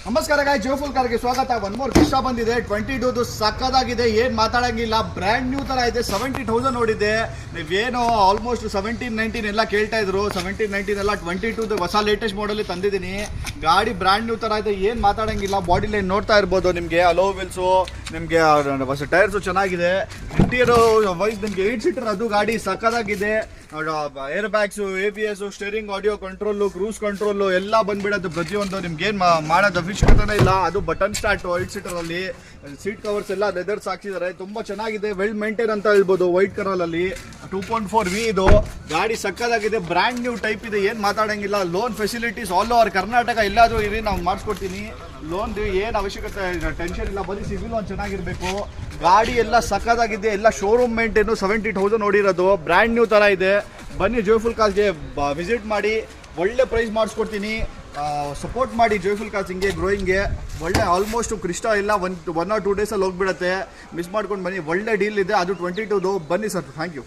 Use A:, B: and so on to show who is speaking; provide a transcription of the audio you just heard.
A: ನಮಸ್ಕಾರ ಗಾಯ್, ಜೋಫುಲ್ ಕಾರ್ಗೆ ಸ್ವಾಗತ. One more Krishna ಬಂದಿದೆ. 22 ಸಕ್ಕದಾಗಿದೆ, ಏನ್ ಮಾತಾಡಂಗಿಲ್ಲ. ಬ್ರ್ಯಾಂಡ್ ನ್ಯೂ ತರ ಇದೆ. 70,000 ನೋಡಿದೆ. ನೀವೇನೋ ಆಲ್ಮೋಸ್ಟ್ 17-19 ಎಲ್ಲ ಕೇಳ್ತಾ ಇದ್ರು. 17-19 ಎಲ್ಲ 22 ಹೊಸ ಲೇಟೆಸ್ಟ್ ಮಾಡಲ್ ತಂದಿದ್ದೀನಿ. ಗಾಡಿ ಬ್ರ್ಯಾಂಡ್ ನ್ಯೂ ತರ ಇದೆ, ಏನ್ ಮಾತಾಡಂಗಿಲ್ಲ. ಬಾಡಿ ಲೈನ್ ನೋಡ್ತಾ ಇರ್ಬೋದು ನಿಮಗೆ. ಅಲೋ ವೀಲ್ಸು ನಿಮಗೆ, ಹೊಸ ಟೈರ್ಸು ಚೆನ್ನಾಗಿದೆ. ಇಂಟೀರಿಯರ್ ವೈಸ್ ನಿಮಗೆ 8 ಸೀಟರ್ ಅದು ಗಾಡಿ ಸಕ್ಕದಾಗಿದೆ. Air bags, ABS, steering, audio control, cruise control ಎಲ್ಲ ಬಂದ್ಬಿಡೋದು. ಪ್ರತಿಯೊಂದು ನಿಮ್ಗೆ ಏನು ಮಾಡೋದು ಅವಶ್ಯಕತೆನೇ ಇಲ್ಲ. ಅದು ಬಟನ್ ಸ್ಟಾರ್ಟ್ 8 ಸೀಟರಲ್ಲಿ. ಸೀಟ್ ಕವರ್ಸ್ ಎಲ್ಲ ಲೆದರ್ಸ್ ಹಾಕ್ಸಿದ್ದಾರೆ. ತುಂಬ ಚೆನ್ನಾಗಿದೆ, ವೆಲ್ ಮೇಂಟೈನ್ ಅಂತ ಹೇಳ್ಬೋದು. ವೈಟ್ ಕಲರಲ್ಲಿ 2.4V ಇದು ಗಾಡಿ ಸಕ್ಕದಾಗಿದೆ. ಬ್ರ್ಯಾಂಡ್ ನ್ಯೂ ಟೈಪ್ ಇದೆ, ಏನು ಮಾತಾಡೋಂಗಿಲ್ಲ. Loan facilities all over Karnataka ಎಲ್ಲಾದರೂ ಇರಿ, ನಾವು ಮಾಡಿಸ್ಕೊಡ್ತೀನಿ. ಲೋನ್ದು ಏನು ಅವಶ್ಯಕತೆ ಟೆನ್ಷನ್ ಇಲ್ಲ. ಬರೀ ಸಿವಿಲ್ ಲೋನ್ ಚೆನ್ನಾಗಿರಬೇಕು. ಗಾಡಿ ಎಲ್ಲ ಸಕ್ಕದಾಗಿದೆ, ಎಲ್ಲ ಶೋರೂಮ್ ಮೇಂಟೇನು. 70,000 ನೋಡಿರೋದು, ಬ್ರ್ಯಾಂಡ್ ನ್ಯೂ ಥರ ಇದೆ. ಬನ್ನಿ ಜೋಯ್ಫುಲ್ ಕಾರ್ಸ್ಗೆ ವಿಸಿಟ್ ಮಾಡಿ, ಒಳ್ಳೆ ಪ್ರೈಸ್ ಮಾಡಿಸ್ಕೊಡ್ತೀನಿ. ಸಪೋರ್ಟ್ ಮಾಡಿ ಜೋಯ್ಫುಲ್ ಕಾರ್ಸ್ ಹಿಂಗೆ ಗ್ರೋಯಿಂಗ್ಗೆ. ಒಳ್ಳೆ ಆಲ್ಮೋಸ್ಟ್ ಕ್ರಿಸ್ಟಾ ಎಲ್ಲ ಒನ್ ಆರ್ 2 ಡೇಸಲ್ಲಿ ಹೋಗ್ಬಿಡುತ್ತೆ. ಮಿಸ್ ಮಾಡ್ಕೊಂಡು ಬನ್ನಿ. ಒಳ್ಳೆ ಡೀಲ್ ಇದೆ, ಅದು 22. ಬನ್ನಿ ಸರ್, ಥ್ಯಾಂಕ್ ಯು.